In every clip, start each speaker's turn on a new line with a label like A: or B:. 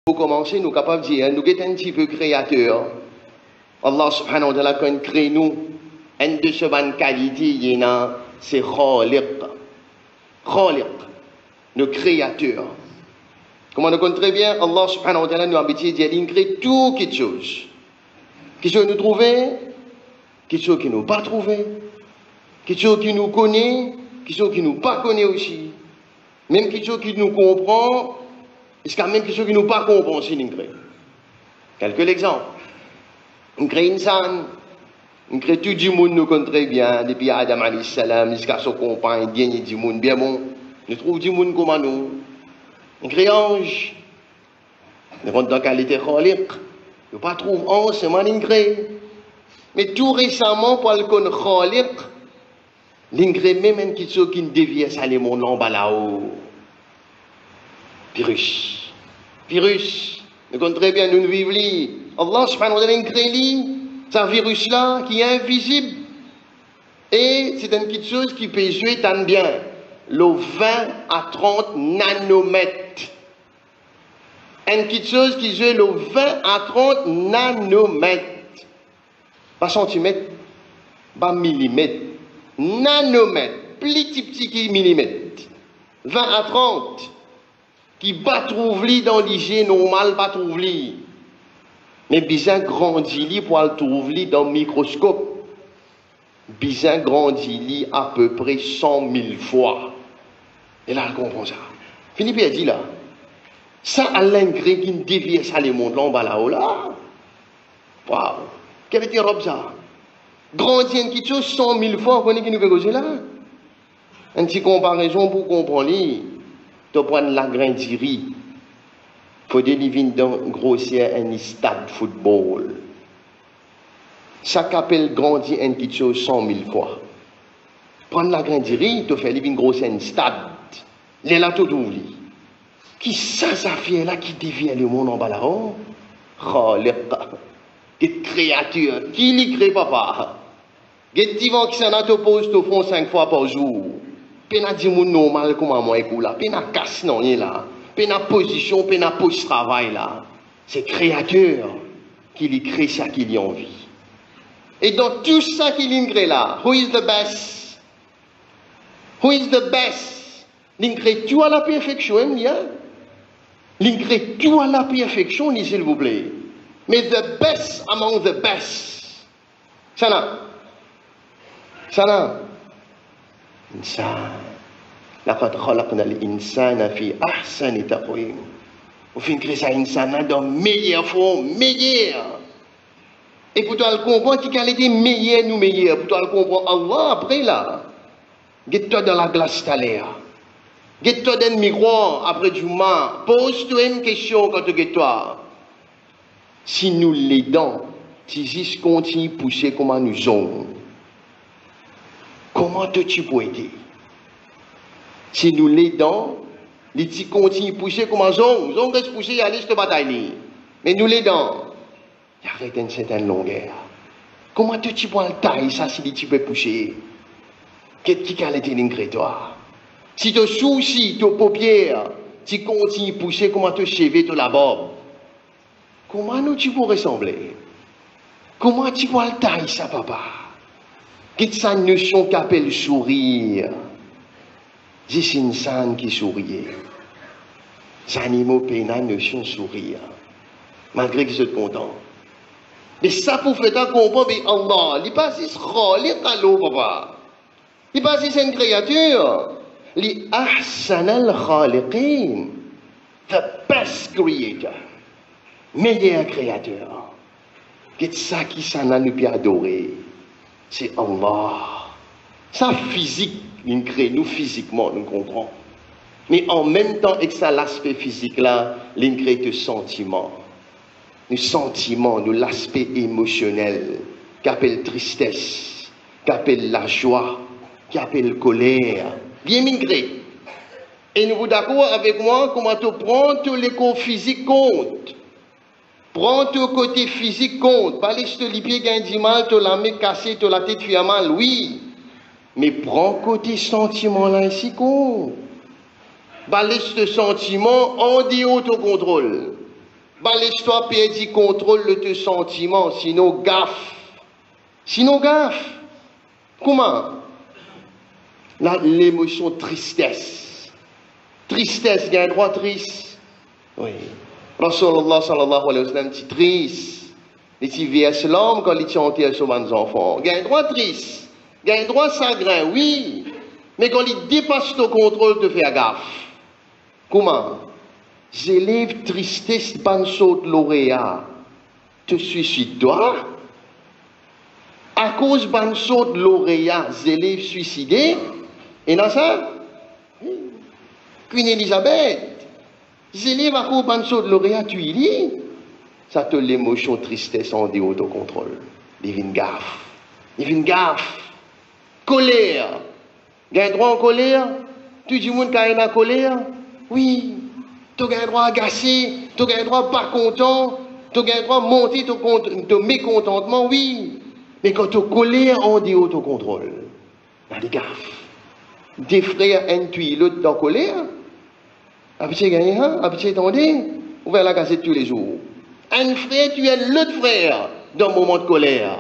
A: Pour commencer, nous sommes capables de dire, nous sommes un petit peu créateurs. Allah subhanahu wa ta'ala, quand il crée nous, une de ces bonnes qualités, c'est Khaliq. Khaliq, le créateur. Comme on le connaît très bien, Allah subhanahu wa ta'ala nous a habitué à dire, il crée tout quelque chose. Quelque chose que nous trouvons, quelque chose qui nous pas trouvé, quelque chose qui nous connaît, quelque chose qui nous pas connaît aussi. Même quelque chose qui nous comprend, est-ce qu'il y a même quelque chose qui nous pas comprend si nous créons. Quelques exemples. On crée une scène, on crée tout du monde nous connaît très bien, depuis Adam alayhi salam, jusqu'à son compagnon, dernier du monde, bien bon. Nous trouvons du monde comme nous. On crée ange. Nous rentrons dans la qualité khaliq. Nous ne trouvons pas ange, c'est moi qui crée. Mais tout récemment, pour le connaître khaliq, nous créons même quelque chose qui nous dévie à aller mon en bas là-haut. Virus. Virus. Nous connaissons très bien, nous vivons là. Allah subhanahu wa ta'ala crée ce virus-là qui est invisible. Et c'est une petite chose qui peut jouer tant bien. Le 20 à 30 nanomètres. Une petite chose qui joue le 20 à 30 nanomètres. Pas centimètres, pas millimètres. Nanomètres. Petit qui millimètres. 20 à 30. Qui pas trouver dans l'hygiène normale, pas trouver. Mais bien grandit pour le trouver dans le microscope. Bien grandit à peu près 100 000 fois. Et là, on comprend ça. Philippe a dit là, ça a l'ingrédient qui dévie ça les mondes là en bas là-haut là. Waouh! Quelle est robe ça? Grandit quelque chose 100 000 fois, on connaît qui nous fait causer là. Une petite comparaison pour comprendre. Tu prends la graine de riz. Il faut délivrer dans grossière un stade de football. Chaque appel grandit un petit chose 100 000 fois. Prendre la graine de riz, tu fais une grossière un stade. Les là, tout ouvre. Qui ça fait là qui dévie le monde en bas là-haut? Quelle créature. Qui l'y crée, papa? Quel petit vent qui s'en a te pose, te font 5 fois par jour. Pena di moun normal comme moi écoute là, pena casse non là, pena position, pena post travail là. C'est créateur qui lui crée ça qui lui envie. Et dans tout ça qui lui crée là, who is the best? Who is the best? Il crée tout à la perfection, il crée tout à la perfection, s'il vous plaît. Mais the best among the best. Ça là. إنسان لقد خلقنا الإنسان في أحسن تقويم وفي créer إنسان dans meilleure forme, meilleure. Et pour toi le comprendre qui qualité meilleure nous meilleure, pour toi le comprendre Allah après là. Get-toi dans la glace talaire. Get-toi dans le miroir après du mal. Pose-toi une question quand tu get-toi. Si nous l'aidons, si juste continue à pousser comme nous sommes. Comment tu peux aider? Si nous l'aidons, les petits continuent à pousser comme un zong. Zong reste pousser, il y a liste de bataille. Mais nous l'aidons. Il arrête une certaine longueur. Comment tu peux le taille ça si tu peux pousser? Qu'est-ce qui a été l'incrétoire? Si tu soucis, tes paupières, tu continues à pousser, comment tu cheveux, tu la barbe? Comment nous tu peux ressembler? Comment tu peux le taille ça, papa? Qu'est-ce que ça notion qu'appelle sourire? C'est une scène qui sourit. Les animaux peinent la notion sourire. Malgré qu'ils soient contents. Mais ça pour faire comprendre, mais Allah, il n'est pas si khaliq à l'eau, papa. Il n'est pas si c'est une créature. Li ahsan al-khaliqin. The best creator. Meilleur créateur. Qu'est-ce ça qui s'en a nous bien adoré? C'est Allah. Ça physique, il crée nous physiquement, nous comprenons. Mais en même temps, avec ça, l'aspect physique là, il crée de sentiments. Nous sentiments, nous l'aspect émotionnel, qu'appelle tristesse, qu'appelle la joie, qu'appelle colère. Bien migré. Et nous vous d'accord avec moi, comment tu prends tous les corps physiques compte. Prends ton côté physique compte. Pas les pieds gagnent mal, tu la main cassée, tu la tête fait mal, oui. Mais prends côté sentiment là ici compte. Pas les sentiments en dit autocontrôle. Bah, l'histoire perdit contrôle de tes sentiments, sinon gaffe. Sinon gaffe. Comment? L'émotion tristesse. Tristesse, il y a un droit triste. Oui. Rasulullah sallallahu alayhi wa sallam dit triste. Il dit verse l'homme quand il chante sur ses enfants. Il y a un droit triste. Il y a un droit chagrin, oui. Mais quand il dépasse ton contrôle, te faire gaffe. Comment? J'élève tristesse, ban saute lauréat. Te suicide-toi? À cause ban saute lauréat, j'élève suicidé. Et dans ça? Queen Elizabeth. J'élève à cause ban saute lauréat, tu y lis. Ça te l'émotion tristesse en dehors de contrôle. Divine gaffe. Divine gaffe. Colère. Il y a un droit en colère? Tu dis monde qui a une colère? Oui. Tu as un droit agacé, tu as un droit pas content, tu as un droit monter ton mécontentement, oui. Mais quand tu as colère, on dit autocontrôle. Dans les gaffes. Des frères intuits, l'autre dans colère. Habitué gagner, habitué attendez, ouvert la cassette tous les jours. Un frère, tu es l'autre frère dans le moment de colère.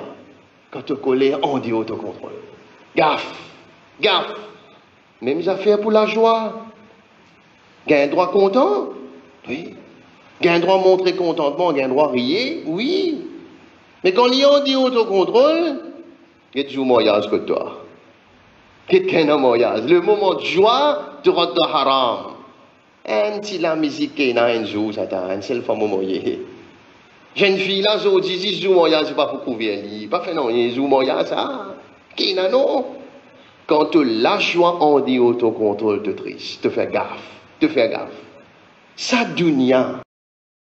A: Quand tu as colère, on dit autocontrôle. Gaffe, gaffe. Même affaires pour la joie. Il y a un droit content? Oui. Il y a un droit montrer contentement, il y a un droit rier? Oui. Mais quand on dit autocontrôle, il y a toujours mariage que toi. Quelqu'un a mariage. Le moment de joie, tu rentres dans haram. Un petit la musique qui est dans un jour, ça t'a un seul femme au mariage. Jeune fille là, je dis, si je joue mariage, c'est pas pour couvrir. Pas fait non, il joue mariage, ça. Qui n'a non? Quand tu la joie, on dit autocontrôle, te triste, te fait gaffe. Te faire gaffe. Ça, dunya.